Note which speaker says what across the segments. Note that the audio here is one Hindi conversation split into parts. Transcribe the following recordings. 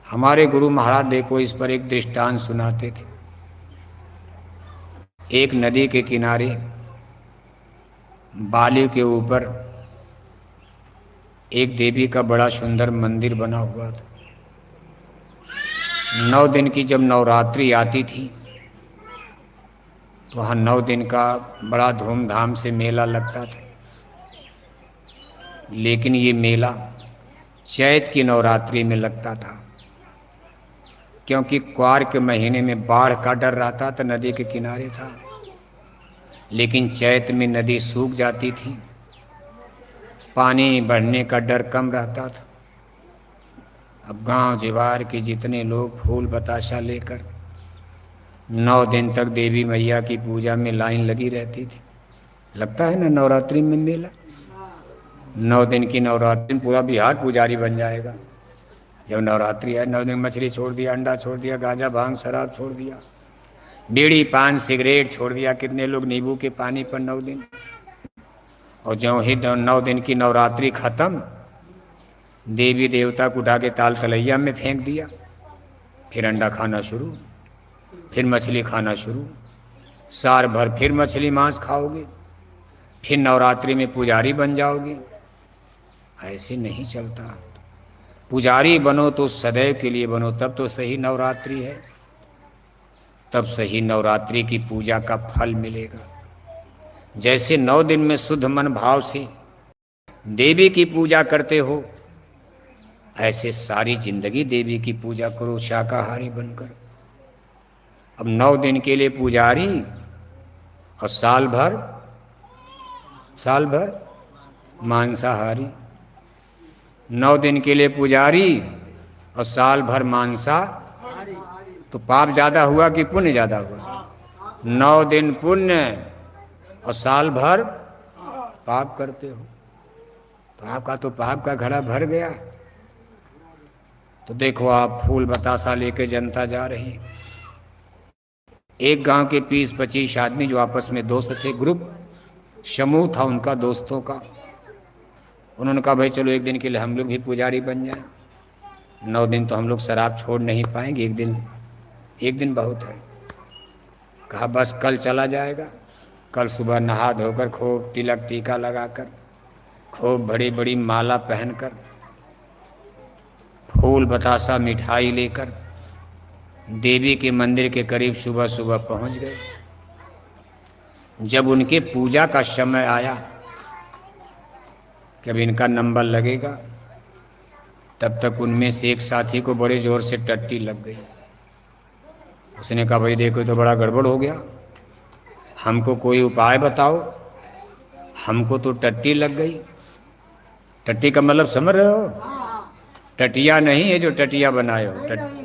Speaker 1: हमारे गुरु महाराज देखो इस पर एक दृष्टांत सुनाते थे। एक नदी के किनारे बाली के ऊपर एक देवी का बड़ा सुंदर मंदिर बना हुआ था। 9 दिन की जब नवरात्रि आती थी तो वहाँ 9 दिन का बड़ा धूमधाम से मेला लगता था। लेकिन ये मेला चैत की नवरात्रि में लगता था, क्योंकि क्वार के महीने में बाढ़ का डर रहता था। नदी के किनारे था, लेकिन चैत में नदी सूख जाती थी, पानी बढ़ने का डर कम रहता था। अब गांव जीवार के जितने लोग फूल बताशा लेकर 9 दिन तक देवी मैया की पूजा में लाइन लगी रहती थी। लगता है ना नवरात्रि में मेला। 9 दिन की नवरात्रि में पूरा बिहार पुजारी बन जाएगा। जब नवरात्रि है 9 दिन मछली छोड़ दिया, अंडा छोड़ दिया, गांजा भांग शराब छोड़ दिया, बीड़ी पान सिगरेट छोड़ दिया। कितने लोग नींबू के पानी पर 9 दिन। और जो ही 9 दिन की नवरात्रि खत्म, देवी देवता को उठा के ताल तलैया में फेंक दिया। फिर अंडा खाना शुरू, फिर मछली खाना शुरू, साल भर फिर मछली मांस खाओगे, फिर नवरात्रि में पुजारी बन जाओगे। ऐसे नहीं चलता। पुजारी बनो तो सदैव के लिए बनो, तब तो सही नवरात्रि है, तब सही नवरात्रि की पूजा का फल मिलेगा। जैसे 9 दिन में शुद्ध मन भाव से देवी की पूजा करते हो, ऐसे सारी जिंदगी देवी की पूजा करो शाकाहारी बनकर। अब 9 दिन के लिए पुजारी और साल भर मांसाहारी। 9 दिन के लिए पुजारी और साल भर मांसा, तो पाप ज्यादा हुआ कि पुण्य ज्यादा हुआ? 9 दिन पुण्य और साल भर पाप करते हो, तो आपका तो पाप का घड़ा भर गया। तो देखो आप फूल बतासा लेके जनता जा रही। एक गांव के 20-25 आदमी जो आपस में दोस्त थे, ग्रुप समूह था उनका दोस्तों का। उन्होंने कहा भाई चलो एक दिन के लिए हम लोग भी पुजारी बन जाएं। 9 दिन तो हम लोग शराब छोड़ नहीं पाएंगे, एक दिन बहुत है। कहा बस कल चला जाएगा। कल सुबह नहा धोकर खूब तिलक टीका लगाकर, खूब बड़ी बड़ी माला पहनकर, फूल बतासा मिठाई लेकर देवी के मंदिर के करीब सुबह सुबह पहुंच गए। जब उनके पूजा का समय आया कि अब इनका नंबर लगेगा, तब तक उनमें से एक साथी को बड़े जोर से टट्टी लग गई। उसने कहा भाई देखो तो बड़ा गड़बड़ हो गया, हमको कोई उपाय बताओ, हमको तो टट्टी लग गई। टट्टी का मतलब समझ रहे हो? टटिया नहीं है जो टटिया बनाए हो,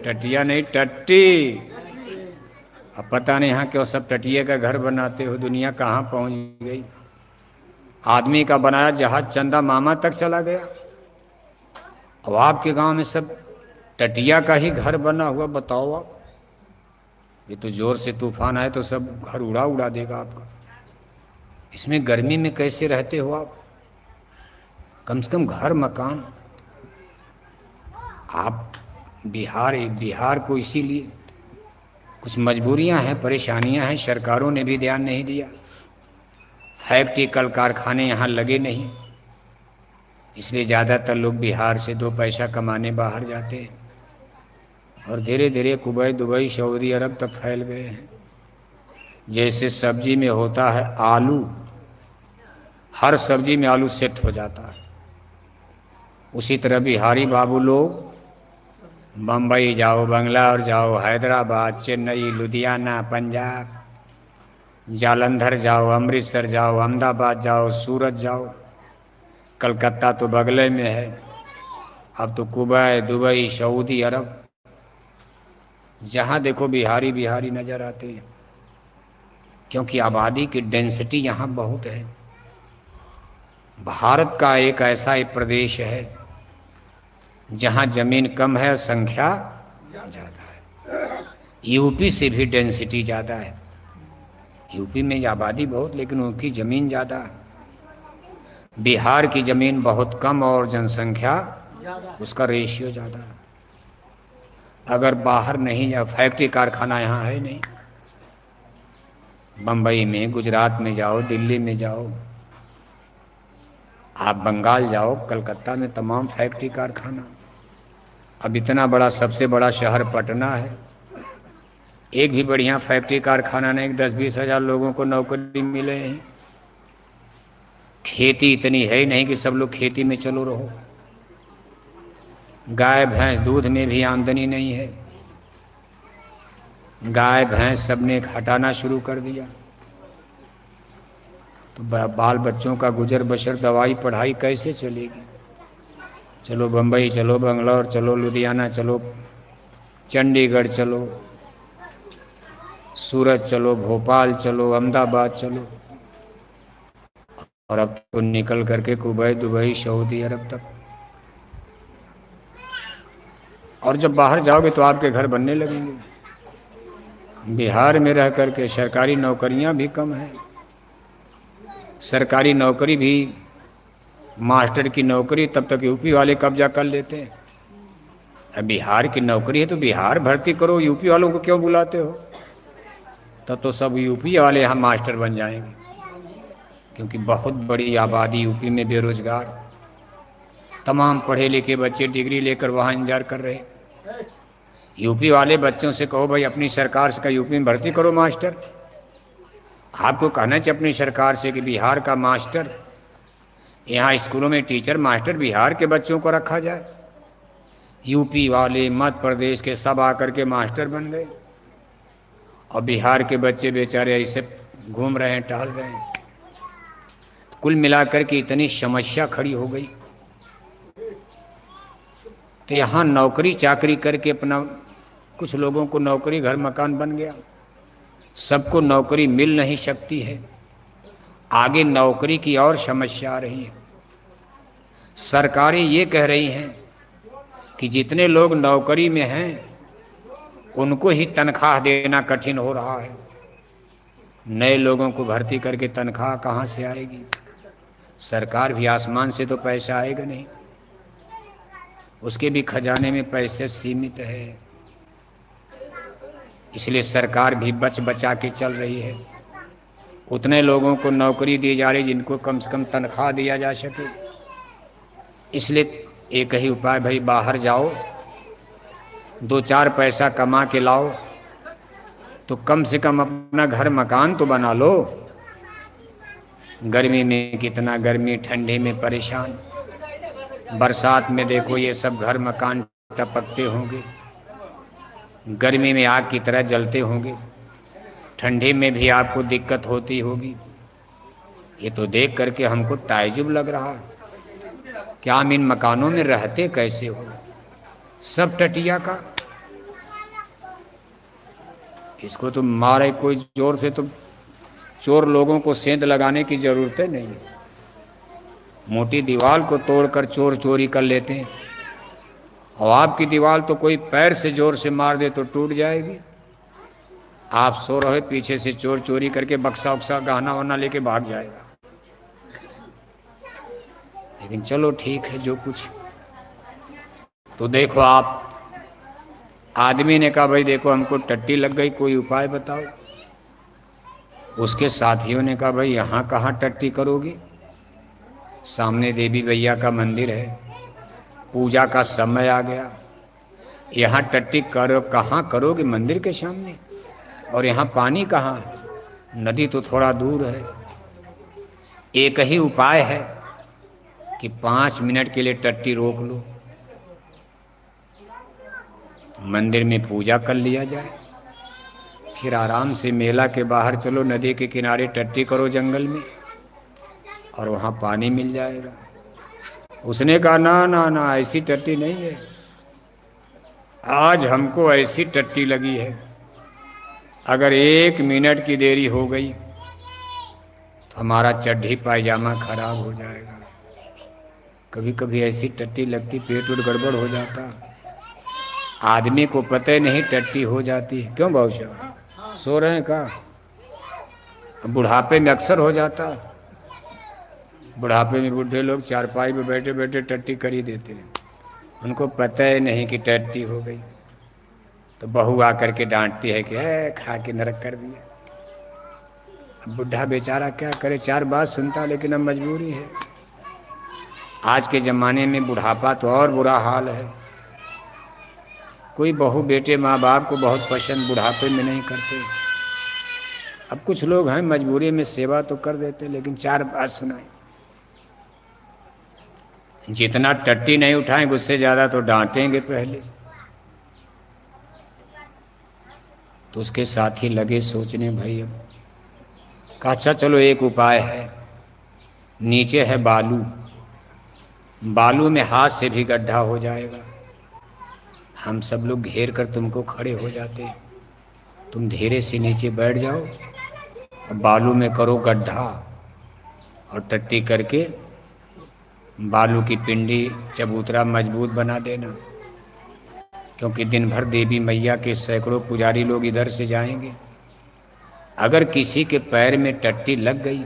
Speaker 1: टटिया नहीं टट्टी। अब पता नहीं यहाँ क्यों सब टटिए का घर बनाते हो, दुनिया कहाँ पहुँच गई। आदमी का बनाया जहाज चंदा मामा तक चला गया। अब आपके गांव में सब टटिया का ही घर बना हुआ। बताओ आप, ये तो जोर से तूफान आए तो सब घर उड़ा देगा आपका। इसमें गर्मी में कैसे रहते हो आप? कम से कम घर मकान। आप बिहार को इसीलिए कुछ मजबूरियां हैं, परेशानियां हैं, सरकारों ने भी ध्यान नहीं दिया, फैक्ट्री कल कारखाने यहाँ लगे नहीं, इसलिए ज़्यादातर लोग बिहार से 2 पैसा कमाने बाहर जाते हैं और धीरे धीरे कुवैत दुबई सऊदी अरब तक फैल गए हैं। जैसे सब्जी में होता है आलू, हर सब्जी में आलू सेट हो जाता है, उसी तरह बिहारी बाबू लोग बम्बई जाओ, बंगलौर जाओ, हैदराबाद, चेन्नई, लुधियाना, पंजाब, जालंधर जाओ, अमृतसर जाओ, अहमदाबाद जाओ, सूरत जाओ, कलकत्ता तो बगले में है, अब तो कुवैत दुबई सऊदी अरब, जहाँ देखो बिहारी बिहारी नज़र आते हैं, क्योंकि आबादी की डेंसिटी यहाँ बहुत है। भारत का एक ऐसा एक प्रदेश है जहाँ ज़मीन कम है और संख्या ज़्यादा है। यूपी से भी डेंसिटी ज़्यादा है। यूपी में आबादी बहुत, लेकिन उनकी ज़मीन ज़्यादा है। बिहार की ज़मीन बहुत कम और जनसंख्या उसका रेशियो ज़्यादा है। अगर बाहर नहीं जाओ, फैक्ट्री कारखाना यहाँ है नहीं। बम्बई में, गुजरात में जाओ, दिल्ली में जाओ, आप बंगाल जाओ, कलकत्ता में तमाम फैक्ट्री कारखाना। अब इतना बड़ा, सबसे बड़ा शहर पटना है, एक भी बढ़िया फैक्ट्री कारखाना नहीं, 10-20 हज़ार लोगों को नौकरी मिले हैं। खेती इतनी है ही नहीं कि सब लोग खेती में चलो रहो। गाय भैंस दूध में भी आमदनी नहीं है, गाय भैंस सबने हटाना शुरू कर दिया। तो बाल बच्चों का गुजर बसर, दवाई पढ़ाई कैसे चलेगी? चलो बम्बई चलो, बंगलौर चलो, लुधियाना चलो, चंडीगढ़ चलो, सूरत चलो, भोपाल चलो, अहमदाबाद चलो, और अब तो निकल करके कुवैत, दुबई, सऊदी अरब तक। और जब बाहर जाओगे तो आपके घर बनने लगेंगे। बिहार में रह करके सरकारी नौकरियां भी कम हैं। सरकारी नौकरी भी, मास्टर की नौकरी तब तक यूपी वाले कब्जा कर लेते हैं। अब बिहार की नौकरी है तो बिहार भर्ती करो, यूपी वालों को क्यों बुलाते हो? तब तो सब यूपी वाले यहाँ मास्टर बन जाएंगे, क्योंकि बहुत बड़ी आबादी यूपी में बेरोजगार, तमाम पढ़े लिखे बच्चे डिग्री लेकर वहाँ इंतजार कर रहे। यूपी वाले बच्चों से कहो भाई अपनी सरकार से यूपी में भर्ती करो मास्टर। आपको कहना चाहिए अपनी सरकार से कि बिहार का मास्टर, यहाँ स्कूलों में टीचर मास्टर बिहार के बच्चों को रखा जाए। यूपी वाले, मध्य प्रदेश के सब आकर के मास्टर बन गए, और बिहार के बच्चे बेचारे ऐसे घूम रहे हैं, टहल रहे हैं। कुल मिलाकर के इतनी समस्या खड़ी हो गई। तो यहाँ नौकरी चाकरी करके अपना, कुछ लोगों को नौकरी घर मकान बन गया, सबको नौकरी मिल नहीं सकती है। आगे नौकरी की और समस्या आ रही है। सरकारें ये कह रही हैं कि जितने लोग नौकरी में हैं उनको ही तनख्वाह देना कठिन हो रहा है। नए लोगों को भर्ती करके तनख्वाह कहाँ से आएगी? सरकार भी आसमान से तो पैसा आएगा नहीं, उसके भी खजाने में पैसे सीमित है। इसलिए सरकार भी बच बचा के चल रही है। उतने लोगों को नौकरी दी जा रही जिनको कम से कम तनख्वाह दिया जा सके। इसलिए एक ही उपाय, भाई बाहर जाओ, 2-4 पैसा कमा के लाओ, तो कम से कम अपना घर मकान तो बना लो। गर्मी में कितना गर्मी, ठंडी में परेशान, बरसात में देखो ये सब घर मकान टपकते होंगे, गर्मी में आग की तरह जलते होंगे, ठंडी में भी आपको दिक्कत होती होगी। ये तो देख करके हमको ताज्जुब लग रहा है, क्या हम इन मकानों में रहते कैसे हो? सब टटिया का। इसको तो मारे कोई जोर से, तो चोर लोगों को सेंध लगाने की जरूरत है नहीं। मोटी दीवार को तोड़कर चोर चोरी कर लेते हैं, और आपकी दीवार तो कोई पैर से जोर से मार दे तो टूट जाएगी। आप सो रहे, पीछे से चोर चोरी करके बक्सा उक्सा गहना वहना लेके भाग जाएगा। लेकिन चलो ठीक है जो कुछ। तो देखो, आप आदमी ने कहा भाई देखो हमको टट्टी लग गई, कोई उपाय बताओ। उसके साथियों ने कहा भाई यहाँ कहाँ टट्टी करोगी, सामने देवी भैया का मंदिर है, पूजा का समय आ गया, यहाँ टट्टी करो कहाँ करोगे? मंदिर के सामने। और यहाँ पानी कहाँ है? नदी तो थोड़ा दूर है। एक ही उपाय है कि 5 मिनट के लिए टट्टी रोक लो, मंदिर में पूजा कर लिया जाए, फिर आराम से मेला के बाहर चलो, नदी के किनारे टट्टी करो जंगल में, और वहाँ पानी मिल जाएगा। उसने कहा ना ना ना, ऐसी टट्टी नहीं है, आज हमको ऐसी टट्टी लगी है, अगर 1 मिनट की देरी हो गई तो हमारा चड्ढी पायजामा खराब हो जाएगा। कभी कभी ऐसी टट्टी लगती, पेट उठ गड़बड़ हो जाता, आदमी को पता ही नहीं टट्टी हो जाती है। क्यों भाऊ साहब सो रहे हैं का? बुढ़ापे में अक्सर हो जाता, बुढ़ापे में बूढ़े लोग चारपाई में बैठे बैठे टट्टी कर ही देते हैं, उनको पता ही नहीं कि टट्टी हो गई। तो बहू आकर के डांटती है कि है खा के नरक कर दिया। अब बुढ़ा बेचारा क्या करे, 4 बात सुनता, लेकिन अब मजबूरी है। आज के ज़माने में बुढ़ापा तो और बुरा हाल है। कोई बहू बेटे माँ बाप को बहुत पसंद बुढ़ापे में नहीं करते। अब कुछ लोग हैं मजबूरी में सेवा तो कर देते, लेकिन 4 बात सुनाए। जितना टट्टी नहीं उठाएंगे उससे ज़्यादा तो डांटेंगे पहले। तो उसके साथी लगे सोचने, भाई अब कहा अच्छा चलो एक उपाय है। नीचे है बालू, बालू में हाथ से भी गड्ढा हो जाएगा, हम सब लोग घेर कर तुमको खड़े हो जाते, तुम धीरे से नीचे बैठ जाओ और बालू में करो गड्ढा और टट्टी करके बालू की पिंडी चबूतरा मजबूत बना देना। क्योंकि दिन भर देवी मैया के सैकड़ों पुजारी लोग इधर से जाएंगे। अगर किसी के पैर में टट्टी लग गई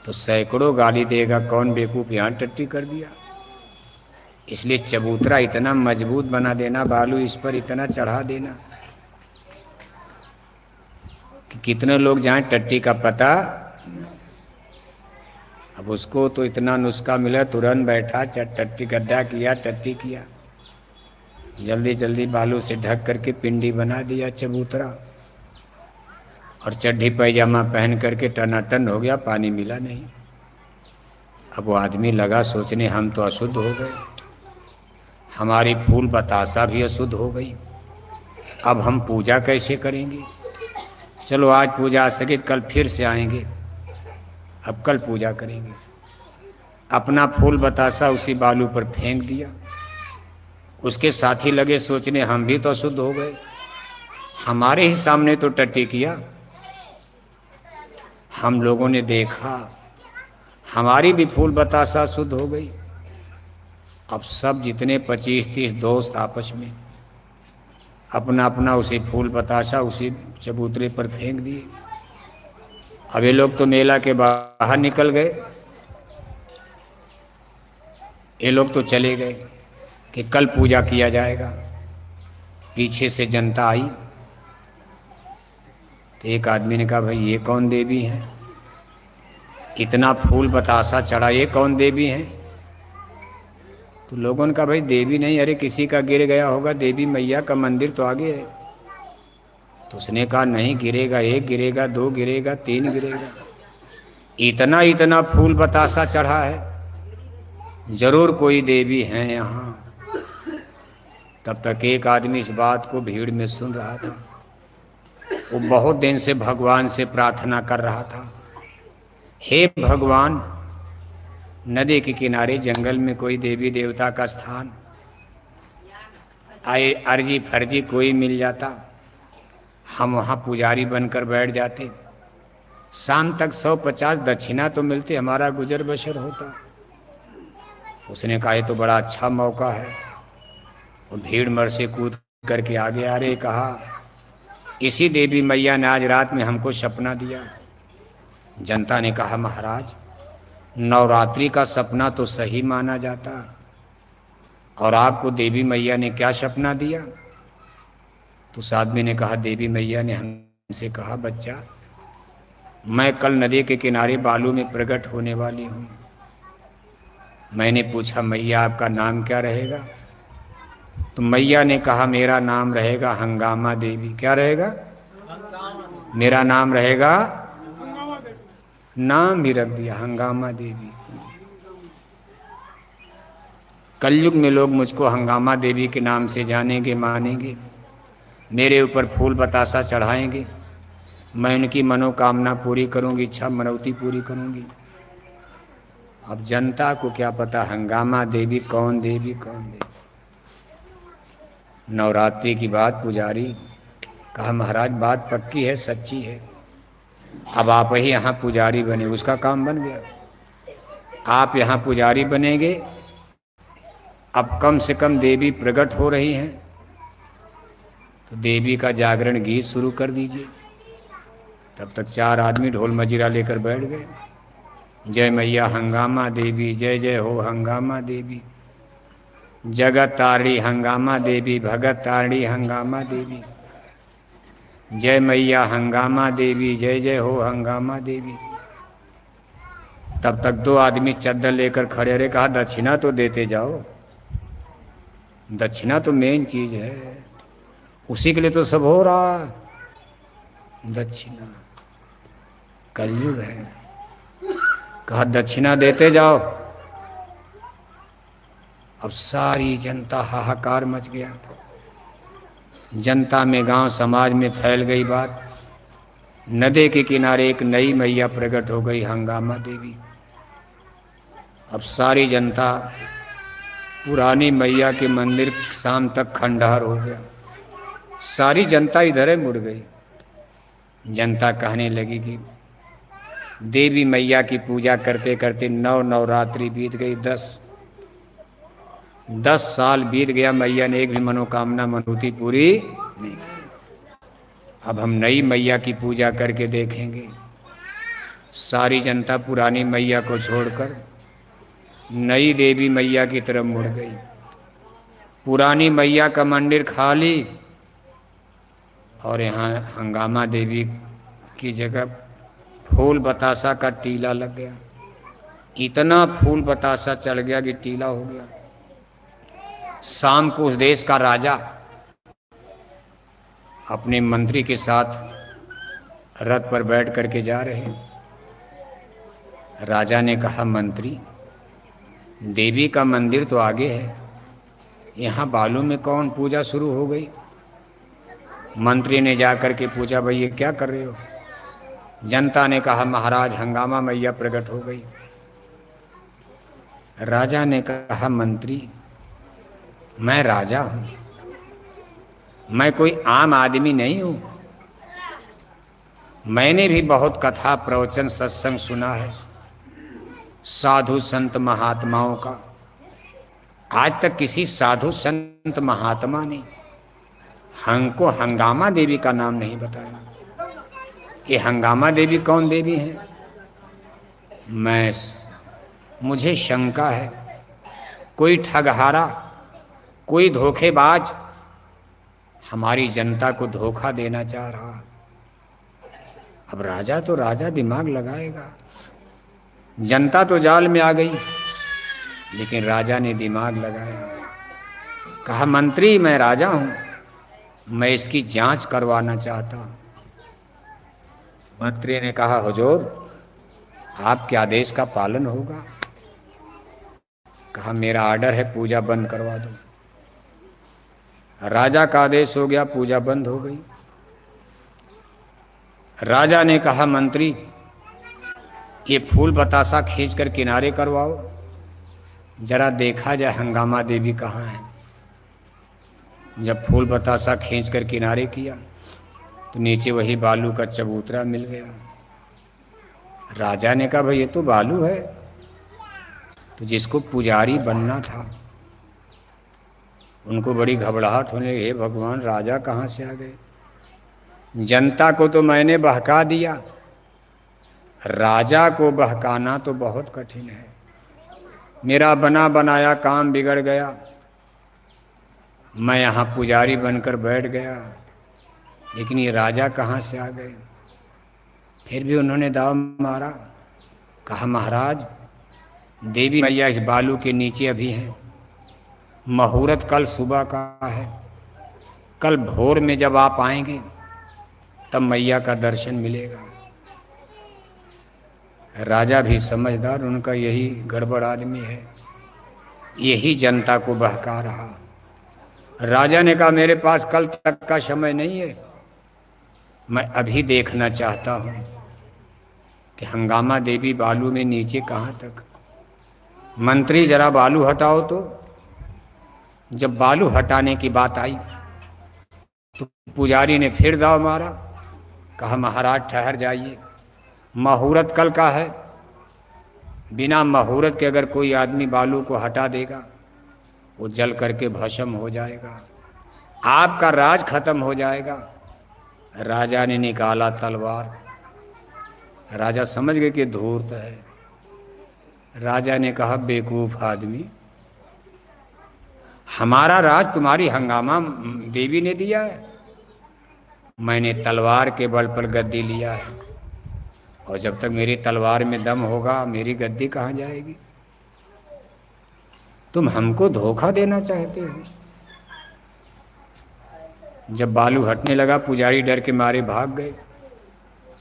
Speaker 1: तो सैकड़ों गाली देगा, कौन बेवकूफ़ यहाँ टट्टी कर दिया। इसलिए चबूतरा इतना मजबूत बना देना, बालू इस पर इतना चढ़ा देना कि कितने लोग जाएं टट्टी का पता। अब उसको तो इतना नुस्खा मिला, तुरंत बैठा टट्टी गड्ढा किया, टट्टी किया, जल्दी जल्दी बालू से ढक करके पिंडी बना दिया चबूतरा, और चड्ढी पैजामा पहन करके टनाटन हो गया, पानी मिला नहीं। अब वो आदमी लगा सोचने, हम तो अशुद्ध हो गए, हमारी फूल बतासा भी अशुद्ध हो गई, अब हम पूजा कैसे करेंगे। चलो आज पूजा आ सके, कल फिर से आएंगे, अब कल पूजा करेंगे। अपना फूल बतासा उसी बालू पर फेंक दिया। उसके साथी लगे सोचने, हम भी तो अशुद्ध हो गए, हमारे ही सामने तो टट्टी किया, हम लोगों ने देखा, हमारी भी फूल बतासा शुद्ध हो गई। अब सब जितने 25-30 दोस्त आपस में अपना अपना उसी फूल बतासा उसी चबूतरे पर फेंक दिए। अब ये लोग तो मेला के बाहर निकल गए, ये लोग तो चले गए कि कल पूजा किया जाएगा। पीछे से जनता आई तो एक आदमी ने कहा, भाई ये कौन देवी है, इतना फूल बतासा चढ़ा, ये कौन देवी है। तो लोगों ने कहा, भाई देवी नहीं, अरे किसी का गिर गया होगा, देवी मैया का मंदिर तो आगे है। तो उसने कहा, नहीं गिरेगा, 1 गिरेगा, 2 गिरेगा, 3 गिरेगा, इतना इतना फूल बतासा चढ़ा है, जरूर कोई देवी है यहाँ। तब तक एक आदमी इस बात को भीड़ में सुन रहा था। वो बहुत दिन से भगवान से प्रार्थना कर रहा था, हे भगवान, नदी के किनारे जंगल में कोई देवी देवता का स्थान आए, अर्जी फर्जी कोई मिल जाता, हम वहाँ पुजारी बनकर बैठ जाते, शाम तक 150 दक्षिणा तो मिलती, हमारा गुजर बसर होता। उसने कहा, ये तो बड़ा अच्छा मौका है। वो भीड़ मर से कूद करके आगे आ रहे, कहा, इसी देवी मैया ने आज रात में हमको सपना दिया। जनता ने कहा, महाराज नवरात्रि का सपना तो सही माना जाता, और आपको देवी मैया ने क्या सपना दिया। तो उस आदमी ने कहा, देवी मैया ने हमसे कहा, बच्चा मैं कल नदी के किनारे बालू में प्रकट होने वाली हूँ। मैंने पूछा, मैया आपका नाम क्या रहेगा। तो मैया ने कहा, मेरा नाम रहेगा हंगामा देवी। क्या रहेगा? मेरा नाम रहेगा, नाम भी रख दिया हंगामा देवी। कलयुग में लोग मुझको हंगामा देवी के नाम से जानेंगे, मानेंगे, मेरे ऊपर फूल बतासा चढ़ाएंगे, मैं उनकी मनोकामना पूरी करूंगी, इच्छा मनौती पूरी करूंगी। अब जनता को क्या पता हंगामा देवी कौन देवी कौन देवी। नवरात्रि की बात पुजारी कहा, महाराज बात पक्की है, सच्ची है, अब आप ही यहाँ पुजारी बने। उसका काम बन गया, आप यहाँ पुजारी बनेंगे। अब कम से कम देवी प्रकट हो रही हैं तो देवी का जागरण गीत शुरू कर दीजिए। तब तक 4 आदमी ढोल मजीरा लेकर बैठ गए, जय मैया हंगामा देवी, जय जय हो हंगामा देवी। जगत तारणी हंगामा देवी, भगत तारणी हंगामा देवी, जय मैया हंगामा देवी, जय जय हो हंगामा देवी। तब तक दो आदमी चद्दर लेकर खड़े रहे। कहा दक्षिणा तो देते जाओ, दक्षिणा तो मेन चीज है, उसी के लिए तो सब हो रहा। दक्षिणा कलयुग है। कहा दक्षिणा देते जाओ। अब सारी जनता, हाहाकार मच गया। जनता में, गांव समाज में फैल गई बात। नदी के किनारे एक नई मैया प्रकट हो गई, हंगामा देवी। अब सारी जनता, पुरानी मैया के मंदिर शाम तक खंडहर हो गया। सारी जनता इधर मुड़ गई। जनता कहने लगी कि देवी मैया की पूजा करते करते 9 नवरात्रि बीत गई, 10 साल बीत गया, मैया ने एक भी मनोकामना मनोती पूरी नहीं। अब हम नई मैया की पूजा करके देखेंगे। सारी जनता पुरानी मैया को छोड़कर नई देवी मैया की तरफ मुड़ गई। पुरानी मैया का मंदिर खाली और यहाँ हंगामा देवी की जगह फूल बतासा का टीला लग गया। इतना फूल बतासा चढ़ गया कि टीला हो गया। शाम को उस देश का राजा अपने मंत्री के साथ रथ पर बैठ करके जा रहे हैं। राजा ने कहा मंत्री, देवी का मंदिर तो आगे है, यहाँ बालू में कौन पूजा शुरू हो गई? मंत्री ने जाकर के पूछा, भाई ये क्या कर रहे हो? जनता ने कहा महाराज हंगामा मैया प्रकट हो गई। राजा ने कहा मंत्री, मैं राजा हूं, मैं कोई आम आदमी नहीं हूं। मैंने भी बहुत कथा प्रवचन सत्संग सुना है साधु संत महात्माओं का। आज तक किसी साधु संत महात्मा ने हमको हंगामा देवी का नाम नहीं बताया। ये हंगामा देवी कौन देवी है? मुझे शंका है, कोई ठगहारा, कोई धोखेबाज हमारी जनता को धोखा देना चाह रहा। अब राजा तो राजा दिमाग लगाएगा। जनता तो जाल में आ गई, लेकिन राजा ने दिमाग लगाया। कहा मंत्री, मैं राजा हूं, मैं इसकी जांच करवाना चाहता हूं। मंत्री ने कहा हुजूर, आपके आदेश का पालन होगा। कहा मेरा आर्डर है, पूजा बंद करवा दो। राजा का आदेश हो गया, पूजा बंद हो गई। राजा ने कहा मंत्री, ये फूल बतासा खींचकर किनारे करवाओ, जरा देखा जाए हंगामा देवी कहाँ है। जब फूल बतासा खींचकर किनारे किया तो नीचे वही बालू का चबूतरा मिल गया। राजा ने कहा भाई ये तो बालू है। तो जिसको पुजारी बनना था उनको बड़ी घबराहट होने लगी, हे भगवान राजा कहाँ से आ गए? जनता को तो मैंने बहका दिया, राजा को बहकाना तो बहुत कठिन है। मेरा बना बनाया काम बिगड़ गया, मैं यहाँ पुजारी बनकर बैठ गया, लेकिन ये राजा कहाँ से आ गए? फिर भी उन्होंने दाव मारा। कहा महाराज, देवी मैया इस बालू के नीचे अभी हैं। मुहूर्त कल सुबह का है, कल भोर में जब आप आएंगे तब मैया का दर्शन मिलेगा। राजा भी समझदार, उनका यही गड़बड़ आदमी है, यही जनता को बहका रहा। राजा ने कहा मेरे पास कल तक का समय नहीं है, मैं अभी देखना चाहता हूं कि हंगामा देवी बालू में नीचे कहाँ तक। मंत्री जरा बालू हटाओ। तो जब बालू हटाने की बात आई तो पुजारी ने फिर दाव मारा। कहा महाराज ठहर जाइए, मुहूर्त कल का है, बिना मुहूर्त के अगर कोई आदमी बालू को हटा देगा वो जल करके भस्म हो जाएगा, आपका राज खत्म हो जाएगा। राजा ने निकाला तलवार। राजा समझ गए कि धूर्त है। राजा ने कहा बेवकूफ आदमी, हमारा राज तुम्हारी हंगामा देवी ने दिया है, मैंने तलवार के बल पर गद्दी लिया है, और जब तक मेरी तलवार में दम होगा मेरी गद्दी कहाँ जाएगी? तुम हमको धोखा देना चाहते हो। जब बालू हटने लगा, पुजारी डर के मारे भाग गए।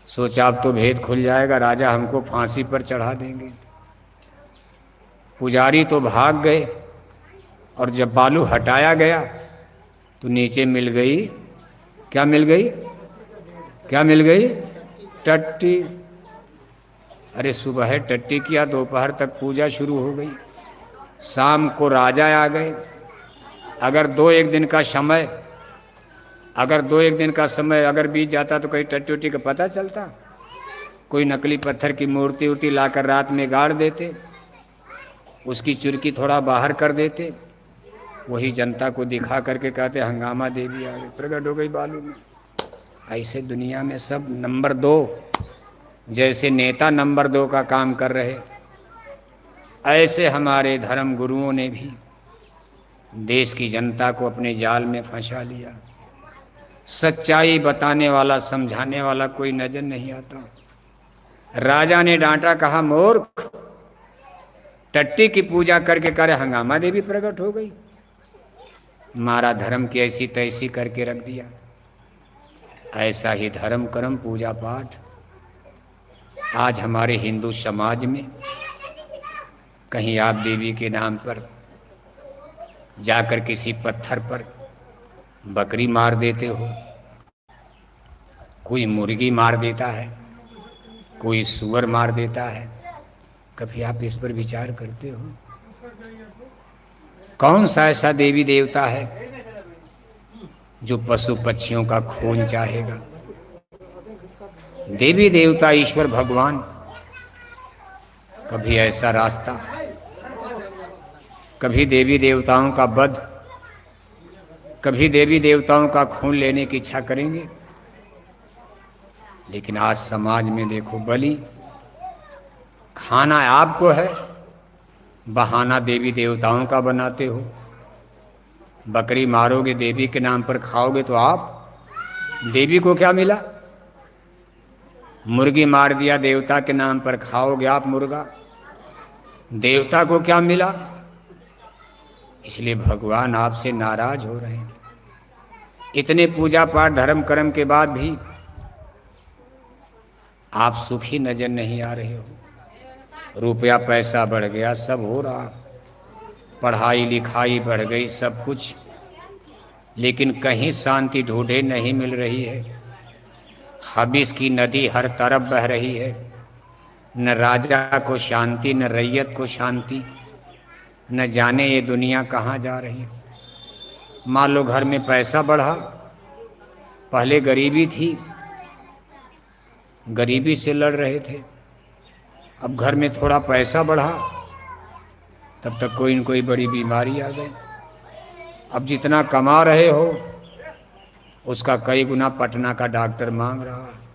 Speaker 1: सोचा अब तो भेद खुल जाएगा, राजा हमको फांसी पर चढ़ा देंगे। पुजारी तो भाग गए, और जब बालू हटाया गया तो नीचे मिल गई, क्या मिल गई? क्या मिल गई? टट्टी। अरे सुबह टट्टी किया, दोपहर तक पूजा शुरू हो गई, शाम को राजा आ गए। अगर दो एक दिन का समय अगर बीत जाता तो कहीं टट्टी उट्टी का पता चलता। कोई नकली पत्थर की मूर्ति उर्ति लाकर रात में गाड़ देते, उसकी चुरकी थोड़ा बाहर कर देते, वही जनता को दिखा करके कहते हंगामा देवी आ गई, प्रकट हो गई बालू में। ऐसे दुनिया में सब नंबर 2, जैसे नेता नंबर 2 का काम कर रहे, ऐसे हमारे धर्म गुरुओं ने भी देश की जनता को अपने जाल में फंसा लिया। सच्चाई बताने वाला, समझाने वाला कोई नजर नहीं आता। राजा ने डांटा, कहा मूर्ख, टट्टी की पूजा करके करे हंगामा देवी प्रकट हो गई। मारा धर्म की ऐसी तैसी करके रख दिया। ऐसा ही धर्म कर्म पूजा पाठ आज हमारे हिंदू समाज में, कहीं आप देवी के नाम पर जाकर किसी पत्थर पर बकरी मार देते हो, कोई मुर्गी मार देता है, कोई सूअर मार देता है। कभी आप इस पर विचार करते हो? कौन सा ऐसा देवी देवता है जो पशु पक्षियों का खून चाहेगा? देवी देवता ईश्वर भगवान कभी ऐसा रास्ता, कभी देवी देवताओं का वध, कभी देवी देवताओं का खून लेने की इच्छा करेंगे? लेकिन आज समाज में देखो, बलि खाना आपको है, बहाना देवी देवताओं का बनाते हो। बकरी मारोगे देवी के नाम पर, खाओगे तो आप, देवी को क्या मिला? मुर्गी मार दिया देवता के नाम पर, खाओगे आप मुर्गा, देवता को क्या मिला? इसलिए भगवान आपसे नाराज हो रहे हैं। इतने पूजा पाठ धर्म कर्म के बाद भी आप सुखी नजर नहीं आ रहे हो। रुपया पैसा बढ़ गया, सब हो रहा, पढ़ाई लिखाई बढ़ गई, सब कुछ, लेकिन कहीं शांति ढूंढे नहीं मिल रही है। हबिस की नदी हर तरफ बह रही है, न राजा को शांति, न रैयत को शांति, न जाने ये दुनिया कहाँ जा रही है। मान लो घर में पैसा बढ़ा, पहले गरीबी थी, गरीबी से लड़ रहे थे, अब घर में थोड़ा पैसा बढ़ा तब तक कोई न कोई बड़ी बीमारी आ गई। अब जितना कमा रहे हो उसका कई गुना पटना का डॉक्टर मांग रहा है।